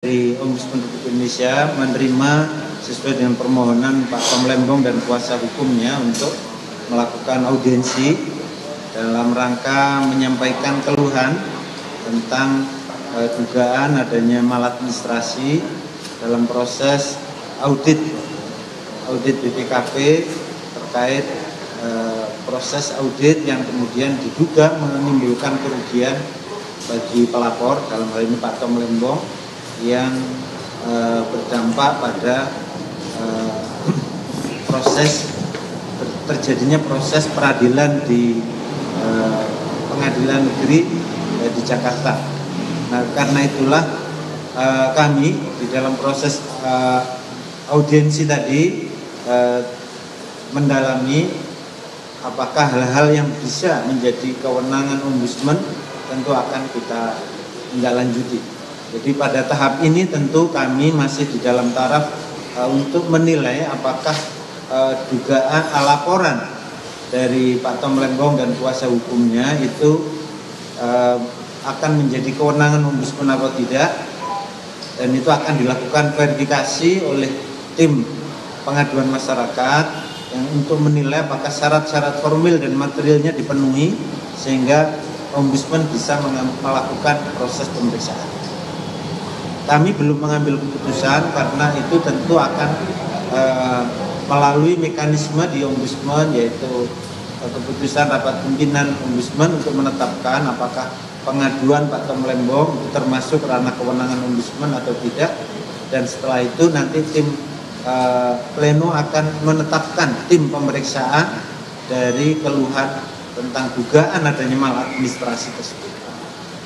Dari Ombudsman Republik Indonesia menerima sesuai dengan permohonan Pak Tom Lembong dan kuasa hukumnya untuk melakukan audiensi dalam rangka menyampaikan keluhan tentang dugaan adanya maladministrasi dalam proses audit BPKP terkait proses audit yang kemudian diduga menimbulkan kerugian bagi pelapor, dalam hal ini Pak Tom Lembong, yang berdampak pada terjadinya proses peradilan di pengadilan negeri di Jakarta. Nah, karena itulah kami di dalam proses audiensi tadi mendalami apakah hal-hal yang bisa menjadi kewenangan ombudsman tentu akan kita tindak-lanjuti. Jadi pada tahap ini tentu kami masih di dalam taraf untuk menilai apakah dugaan laporan dari Pak Tom Lembong dan kuasa hukumnya itu akan menjadi kewenangan ombudsman atau tidak, dan itu akan dilakukan verifikasi oleh tim pengaduan masyarakat yang untuk menilai apakah syarat-syarat formil dan materialnya dipenuhi sehingga ombudsman bisa melakukan proses pemeriksaan. Kami belum mengambil keputusan karena itu tentu akan melalui mekanisme di ombudsman, yaitu keputusan rapat pimpinan ombudsman untuk menetapkan apakah pengaduan Pak Tom Lembong termasuk ranah kewenangan ombudsman atau tidak, dan setelah itu nanti tim pleno akan menetapkan tim pemeriksaan dari keluhan tentang dugaan adanya maladministrasi tersebut.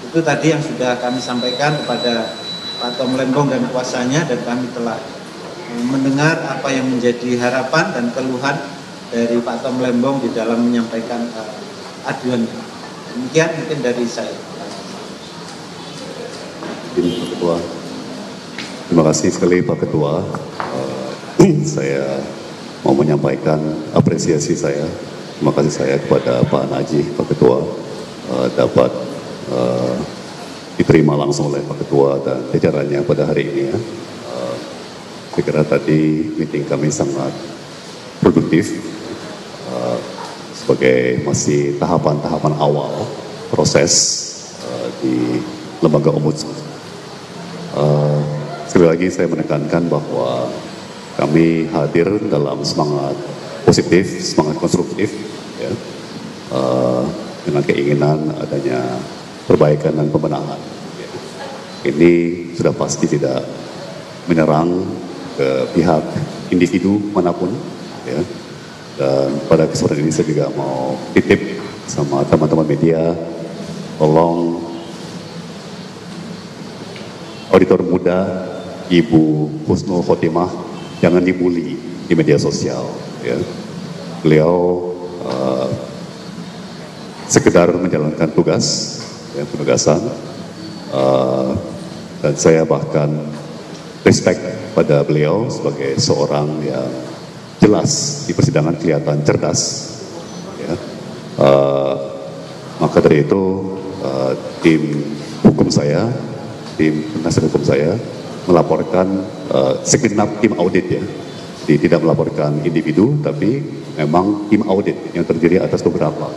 Itu tadi yang sudah kami sampaikan kepada Pak Tom Lembong dan kuasanya, dan kami telah mendengar apa yang menjadi harapan dan keluhan dari Pak Tom Lembong di dalam menyampaikan aduan. Demikian mungkin dari saya. Pak Ketua, terima kasih sekali Pak Ketua. Saya mau menyampaikan apresiasi saya, terima kasih saya kepada Pak Najih, Pak Ketua, dapat diterima langsung oleh Pak Ketua dan jajarannya pada hari ini ya. Saya kira tadi meeting kami sangat produktif sebagai masih tahapan-tahapan awal proses di lembaga ombudsman. Sekali lagi saya menekankan bahwa kami hadir dalam semangat positif, semangat konstruktif ya, dengan keinginan adanya perbaikan dan pembenahan. Ini sudah pasti tidak menyerang ke pihak individu manapun ya. Dan pada kesempatan ini saya juga mau titip sama teman-teman media, tolong auditor muda Ibu Husnul Khotimah jangan dibully di media sosial ya. Beliau sekedar menjalankan tugas ya, penugasan, dan saya bahkan respect pada beliau sebagai seorang yang jelas di persidangan kelihatan cerdas ya. Maka dari itu tim hukum saya, tim penasihat hukum saya melaporkan segenap tim audit ya. Jadi tidak melaporkan individu, tapi memang tim audit yang terdiri atas beberapa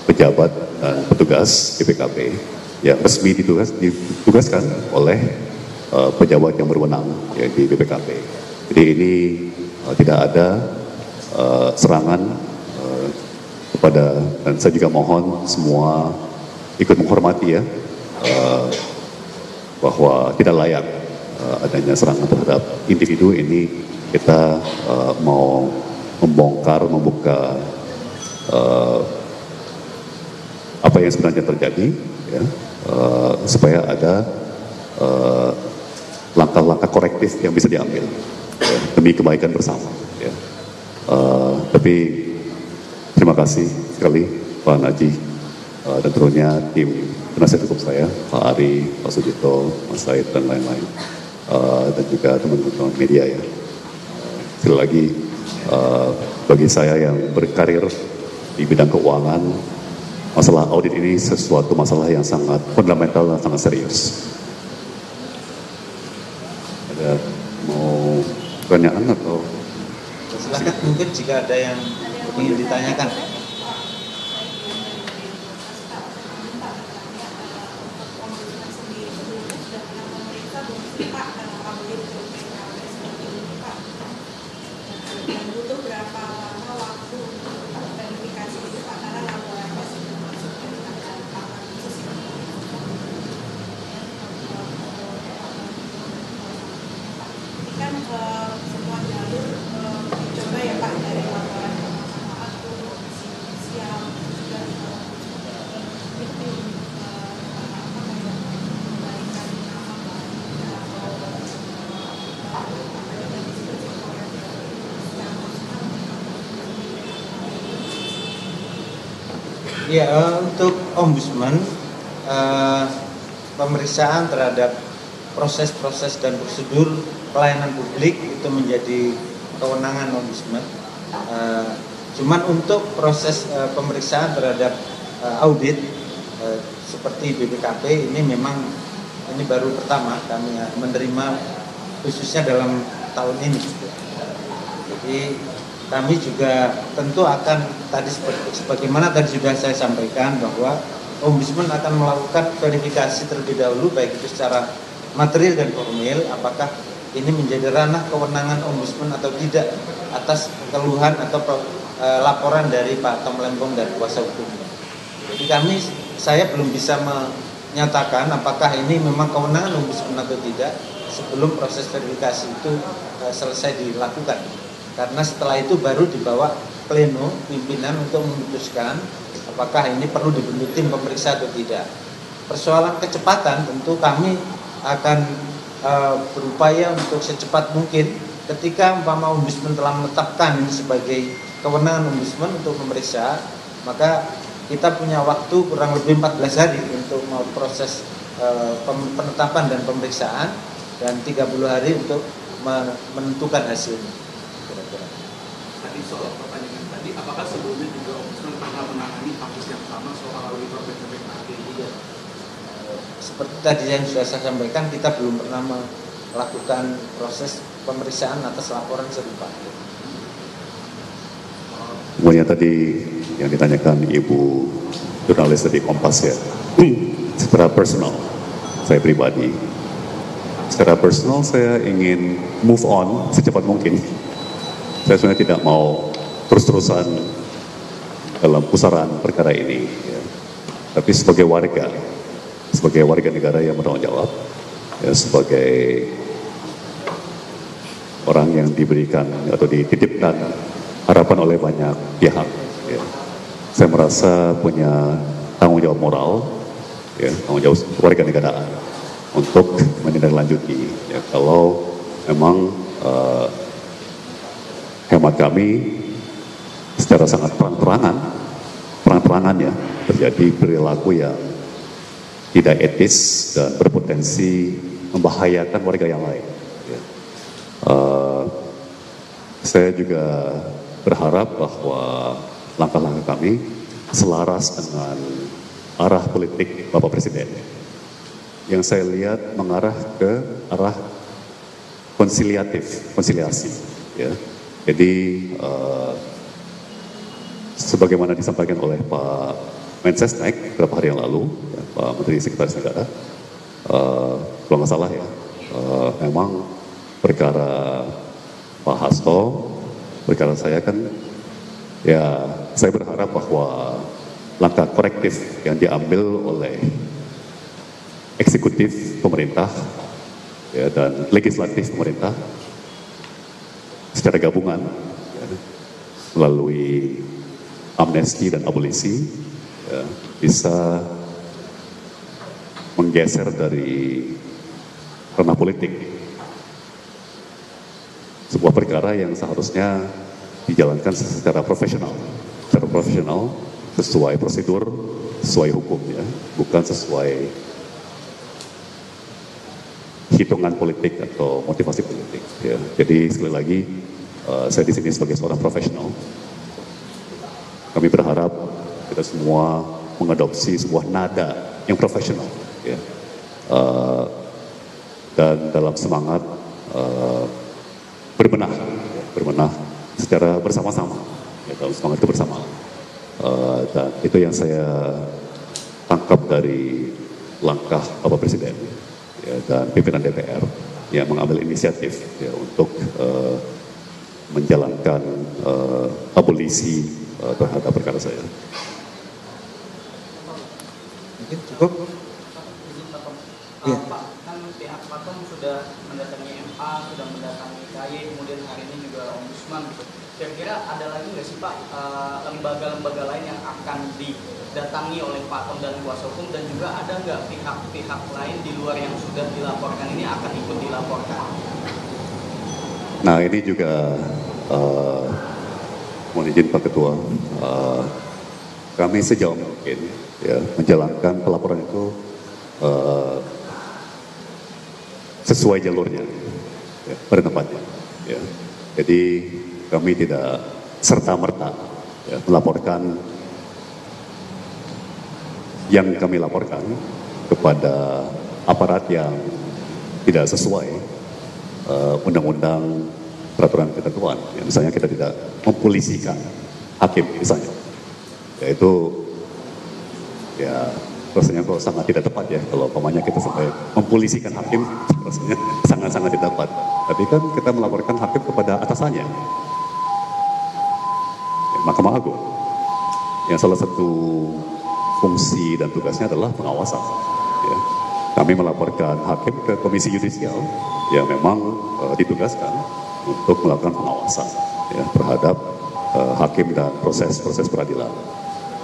pejabat dan petugas BPKP yang resmi ditugaskan oleh pejabat yang berwenang ya, di BPKP. Jadi ini tidak ada serangan kepada, dan saya juga mohon semua ikut menghormati ya, bahwa tidak layak adanya serangan terhadap individu. Ini kita mau membuka apa yang sebenarnya terjadi ya, supaya ada langkah-langkah korektif yang bisa diambil ya, demi kebaikan bersama ya. Tapi terima kasih sekali Pak Najih dan tentunya tim penasihat hukum saya, Pak Ari, Pak Sujito, Mas Said dan lain-lain, dan juga teman-teman media ya. Sekali lagi bagi saya yang berkarir di bidang keuangan, masalah audit ini sesuatu masalah yang sangat fundamental dan sangat serius. Ada mau pertanyaan atau? Silakan, mungkin jika ada yang ingin ditanyakan. Semua jalur dicoba ya Pak, dari laporan siang juga itu memberikan nama Ya, untuk ombudsman, pemeriksaan terhadap proses-proses dan prosedur pelayanan publik itu menjadi kewenangan ombudsman. Cuman untuk proses pemeriksaan terhadap audit seperti BPKP ini memang ini baru pertama kami menerima, khususnya dalam tahun ini. Jadi kami juga tentu akan tadi sebagaimana tadi sudah saya sampaikan bahwa ombudsman akan melakukan verifikasi terlebih dahulu baik itu secara material dan formil, apakah ini menjadi ranah kewenangan ombudsman atau tidak atas keluhan atau laporan dari Pak Tom Lempong dan kuasa hukumnya. Jadi saya belum bisa menyatakan apakah ini memang kewenangan ombudsman atau tidak sebelum proses verifikasi itu selesai dilakukan. Karena setelah itu baru dibawa pleno pimpinan untuk memutuskan apakah ini perlu dibentuk tim pemeriksa atau tidak. Persoalan kecepatan tentu kami akan berupaya untuk secepat mungkin ketika umpama ombudsman telah menetapkan ini sebagai kewenangan ombudsman untuk memeriksa, maka kita punya waktu kurang lebih 14 hari untuk proses penetapan dan pemeriksaan dan 30 hari untuk menentukan hasilnya. Tadi soal pertanyaan tadi, apakah sebelumnya juga ombudsman pernah menangani kasus yang sama soal auditor BPKP juga? Seperti tadi yang sudah saya sampaikan, kita belum pernah melakukan proses pemeriksaan atas laporan serupa. Kemudian tadi yang ditanyakan Ibu jurnalis dari Kompas ya, secara personal, saya pribadi, secara personal saya ingin move on secepat mungkin. Saya sebenarnya tidak mau terus-terusan dalam pusaran perkara ini, ya. Tapi sebagai warga negara yang bertanggung jawab, ya, sebagai orang yang diberikan atau dititipkan harapan oleh banyak pihak, ya. Saya merasa punya tanggung jawab moral, ya, tanggung jawab warga negaraan untuk menindaklanjuti. Ya, kalau memang hemat kami secara sangat terang-terangan ya terjadi perilaku yang tidak etis dan berpotensi membahayakan warga yang lain. Ya. Saya juga berharap bahwa langkah-langkah kami selaras dengan arah politik Bapak Presiden. Yang saya lihat mengarah ke arah konsiliasi. Ya. Jadi sebagaimana disampaikan oleh Pak Mensesnek beberapa hari yang lalu, ya, Pak Menteri Sekretaris Negara, kalau nggak salah ya, memang perkara Pak Hasto, perkara saya kan, ya saya berharap bahwa langkah korektif yang diambil oleh eksekutif pemerintah, ya, dan legislatif pemerintah secara gabungan, ya, melalui amnesti dan abolisi, ya, bisa menggeser dari ranah politik sebuah perkara yang seharusnya dijalankan secara profesional, sesuai prosedur, sesuai hukum, ya, bukan sesuai hitungan politik atau motivasi politik. Ya. Jadi sekali lagi, saya di sini sebagai seorang profesional. Kami berharap kita semua mengadopsi sebuah nada yang profesional, ya. Dan dalam semangat berbenah secara bersama-sama, ya, dalam semangat kebersamaan. Dan itu yang saya tangkap dari langkah Bapak Presiden, ya, dan pimpinan DPR yang mengambil inisiatif, ya, untuk menjalankan abolisi terhadap perkara saya. Mungkin cukup. Iya. Pak, kan pihak Patom sudah mendatangi MA, sudah mendatangi KY, kemudian hari ini juga Ombudsman. Kira-kira ada lagi nggak sih Pak lembaga-lembaga lain yang akan didatangi oleh Patom dan kuasa hukum, dan juga ada nggak pihak-pihak lain di luar yang sudah dilaporkan ini akan ikut dilaporkan? Nah, ini juga mohon izin Pak Ketua, kami sejauh mungkin, ya, menjalankan pelaporan itu sesuai jalurnya, ya, pada tempatnya. Ya. Jadi kami tidak serta-merta, ya, melaporkan yang kami laporkan kepada aparat yang tidak sesuai undang-undang peraturan ketentuan. Ya, misalnya kita tidak mempolisikan hakim misalnya, yaitu ya rasanya kok sangat tidak tepat, ya, kalau umpamanya kita sampai mempolisikan hakim, rasanya sangat-sangat tidak tepat. Tapi kan kita melaporkan hakim kepada atasannya, ya, Mahkamah Agung, yang salah satu fungsi dan tugasnya adalah pengawasan. Ya. Kami melaporkan hakim ke Komisi Yudisial yang memang ditugaskan untuk melakukan pengawasan, ya, terhadap hakim dan proses peradilan.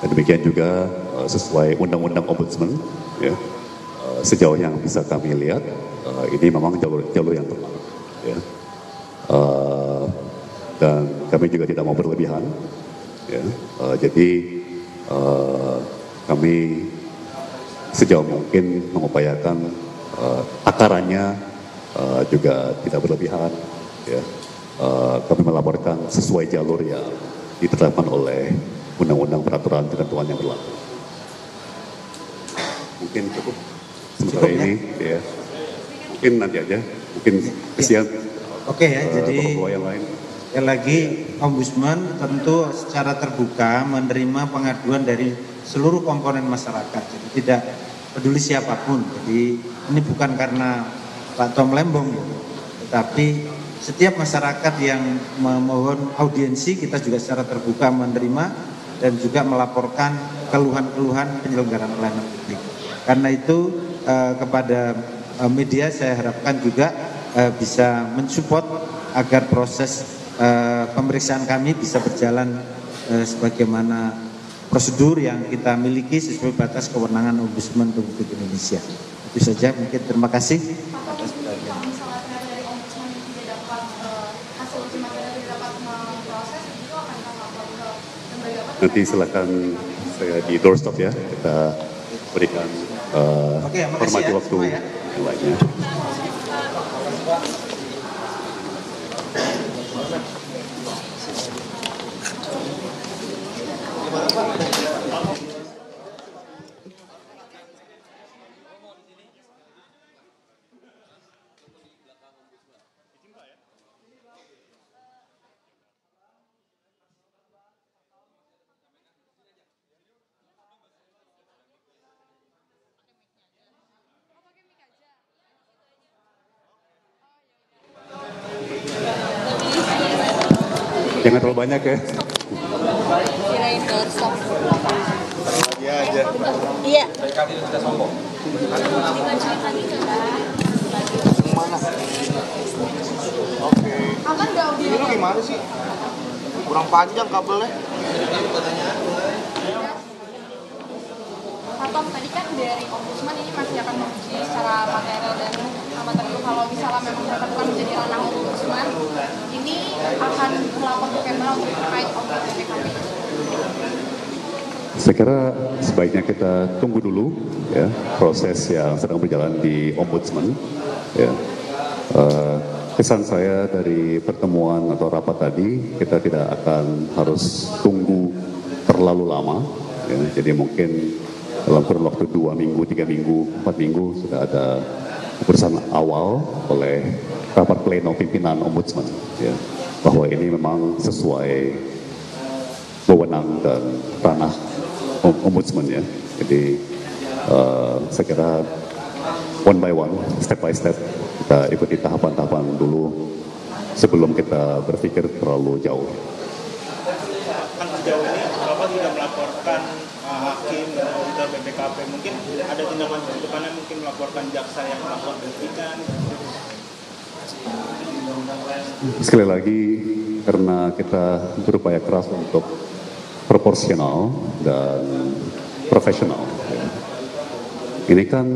Dan demikian juga sesuai Undang-Undang Ombudsman, ya, sejauh yang bisa kami lihat ini memang jalur yang tepat, ya. Dan kami juga tidak mau berlebihan, ya. Jadi kami sejauh mungkin mengupayakan takarannya juga tidak berlebihan, ya. Kami melaporkan sesuai jalur yang ditetapkan oleh Undang-Undang Peraturan Ketentuan yang berlaku. Mungkin cukup sementara Cukup, ya? ini, ya. Mungkin nanti aja, mungkin kesian. Oke, ya, jadi bapak-bapak yang lain. sekali lagi Ombudsman tentu secara terbuka menerima pengaduan dari seluruh komponen masyarakat. Jadi tidak peduli siapapun. Jadi ini bukan karena Pak Tom Lembong, tetapi setiap masyarakat yang memohon audiensi kita juga secara terbuka menerima dan juga melaporkan keluhan-keluhan penyelenggaraan pelayanan publik. Karena itu kepada media saya harapkan juga bisa mensupport agar proses pemeriksaan kami bisa berjalan sebagaimana prosedur yang kita miliki sesuai batas kewenangan Ombudsman Republik Indonesia. Itu saja, mungkin terima kasih. Nanti silakan saya di doorstop, ya, kita berikan hormati ya, waktu semua, ya. yang lainnya. Jangan terlalu banyak, ya. Kirain doorstop. Iya aja. Iya. Mana? Oke. Aman nggak Ini audio? lu gimana sih? Kurang panjang kabelnya. Pak Tom, tadi kan dari Ombudsman ini masih akan menguji secara material dan material. Kalau misalnya memang tetapkan menjadi ranah Ombudsman, ini akan melapor ke Kemlu untuk terkait obat BPKB. Saya kira sebaiknya kita tunggu dulu, ya, proses yang sedang berjalan di Ombudsman, ya. Kesan saya dari pertemuan atau rapat tadi, kita tidak akan harus tunggu terlalu lama, ya. Jadi mungkin dalam kurun waktu 2 minggu, 3 minggu, 4 minggu sudah ada keputusan awal oleh rapat pleno pimpinan Ombudsman, ya, bahwa ini memang sesuai wewenang dan ranah Ombudsman, ya. Jadi saya kira one by one, step by step, kita ikuti tahapan-tahapan dulu sebelum kita berpikir terlalu jauh. Kan sejauh ini Bapak sudah melaporkan hakim dan auditor BPKP, mungkin ada tindakan ke depannya, mungkin melaporkan jaksa yang melakukan penyidikan. Sekali lagi, karena kita berupaya keras untuk proporsional dan profesional, ya. Ini kan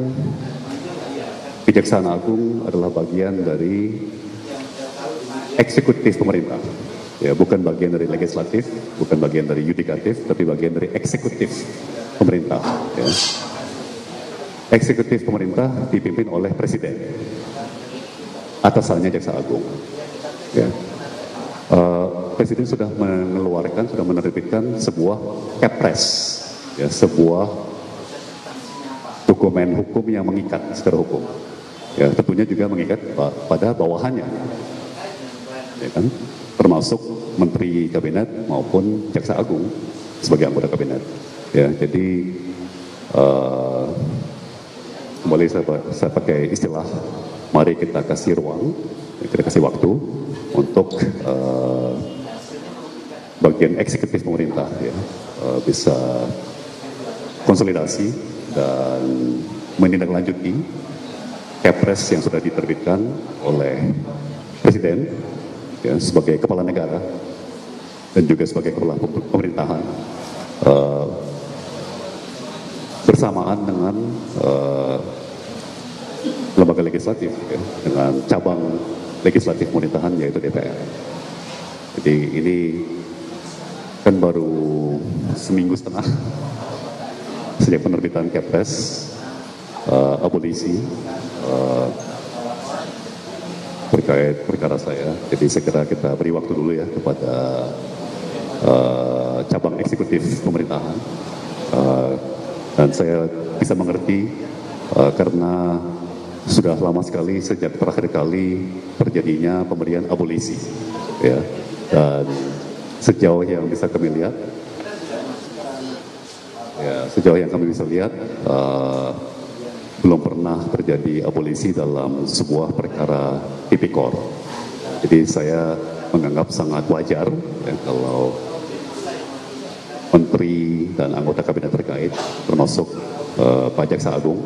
Kejaksaan Agung adalah bagian dari eksekutif pemerintah, ya, bukan bagian dari legislatif, bukan bagian dari yudikatif, tapi bagian dari eksekutif pemerintah, ya. Eksekutif pemerintah dipimpin oleh presiden, atasannya Jaksa Agung, ya. Presiden sudah mengeluarkan, sudah menerbitkan sebuah Kepres, ya, sebuah dokumen hukum yang mengikat secara hukum, ya, tentunya juga mengikat pada bawahannya, ya kan, termasuk Menteri Kabinet maupun Jaksa Agung sebagai anggota Kabinet, ya. Jadi kembali saya pakai istilah, mari kita kasih ruang, kita kasih waktu untuk bagian eksekutif pemerintah, ya, bisa konsolidasi dan menindaklanjuti Kepres yang sudah diterbitkan oleh Presiden, ya, sebagai kepala negara dan juga sebagai kepala pemerintahan, bersamaan dengan lembaga legislatif, ya, dengan cabang legislatif pemerintahan yaitu DPR. Jadi ini kan baru seminggu setengah sejak penerbitan Kepres abolisi terkait perkara saya. Jadi saya kira kita beri waktu dulu, ya, kepada cabang eksekutif pemerintahan, dan saya bisa mengerti karena sudah lama sekali sejak terakhir kali terjadinya pemberian abolisi, ya, dan sejauh yang bisa kami lihat, ya, sejauh yang kami bisa lihat, belum pernah terjadi abolisi dalam sebuah perkara tipikor. Jadi saya menganggap sangat wajar, ya, kalau menteri dan anggota kabinet terkait, termasuk Pak Jaksa Agung,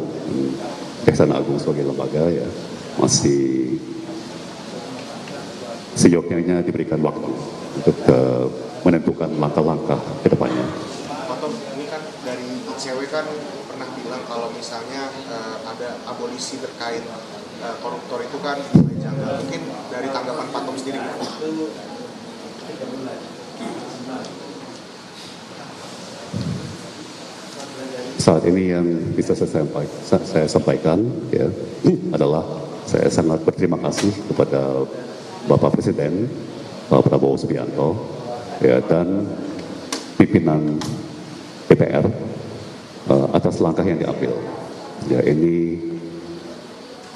Kejaksaan Agung sebagai lembaga, ya, masih seyogyanya diberikan waktu untuk menentukan langkah-langkah ke depannya. Pak Tom, ini kan dari ICW kan pernah bilang kalau misalnya ada abolisi terkait koruptor itu kan janggal. Mungkin dari tanggapan Pak Tom sendiri. Saat ini yang bisa saya sampaikan, ya, adalah saya sangat berterima kasih kepada Bapak Presiden, Pak Prabowo Subianto, ya, dan pimpinan DPR atas langkah yang diambil. Ya, ini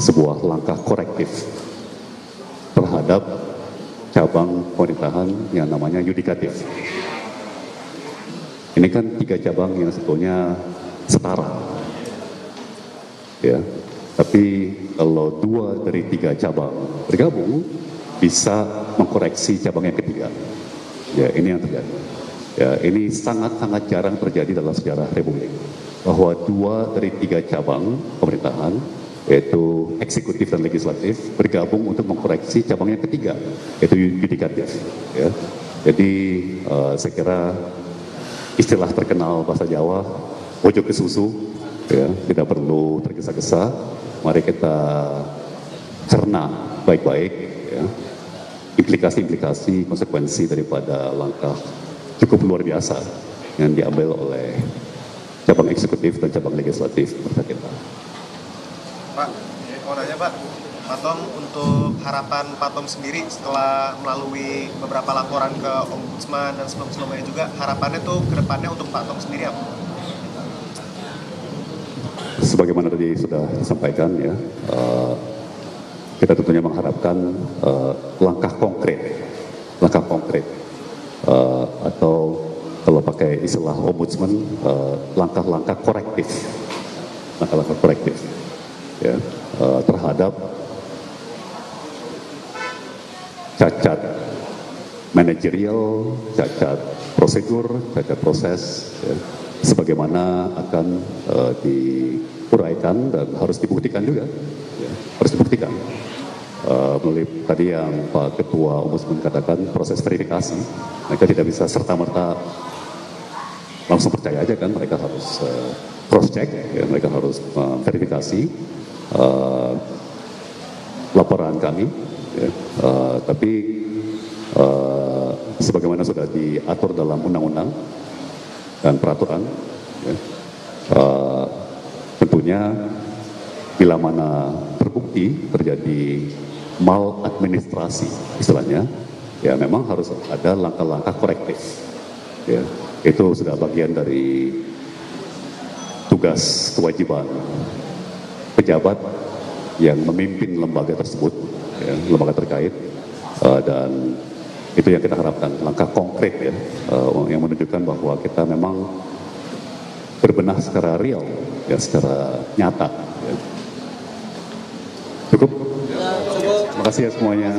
sebuah langkah korektif terhadap cabang pemerintahan yang namanya yudikatif. Ini kan 3 cabang yang sebetulnya setara, ya. Tapi kalau 2 dari 3 cabang bergabung, bisa mengkoreksi cabang yang ketiga. Ya, ini yang terjadi. Ya, ini sangat-sangat jarang terjadi dalam sejarah Republik, bahwa 2 dari 3 cabang pemerintahan, yaitu eksekutif dan legislatif, bergabung untuk mengkoreksi cabang yang ketiga, yaitu yudikatif. Ya. Jadi saya kira istilah terkenal bahasa Jawa, ojo ke susu, ya, tidak perlu tergesa-gesa. Mari kita cerna baik-baik, ya, implikasi-implikasi, konsekuensi daripada langkah cukup luar biasa yang diambil oleh cabang eksekutif dan cabang legislatif bangsa kita. Pak, mau nanya Pak, Pak Tom, untuk harapan Pak Tom sendiri setelah melalui beberapa laporan ke Ombudsman dan sebelum-sebelumnya juga, harapannya tuh ke depannya untuk Pak Tom sendiri apa? Sebagaimana tadi sudah disampaikan, ya, ke kita tentunya mengharapkan langkah konkret atau kalau pakai istilah ombudsman langkah-langkah korektif ya, terhadap cacat manajerial, cacat prosedur, cacat proses, ya, sebagaimana akan diuraikan dan harus dibuktikan juga, ya, harus dibuktikan. Melalui tadi yang Pak Ketua Ombudsman katakan proses verifikasi, mereka tidak bisa serta-merta langsung percaya aja kan, mereka harus cross check, ya, mereka harus verifikasi laporan kami, ya, tapi sebagaimana sudah diatur dalam undang-undang dan peraturan, ya, tentunya bila mana terbukti terjadi maladministrasi istilahnya, ya memang harus ada langkah-langkah korektif, ya, itu sudah bagian dari tugas kewajiban pejabat yang memimpin lembaga tersebut, ya, lembaga terkait, dan itu yang kita harapkan, langkah konkret, ya, yang menunjukkan bahwa kita memang berbenah secara real, ya, secara nyata, ya. Cukup? Terima kasih ya semuanya.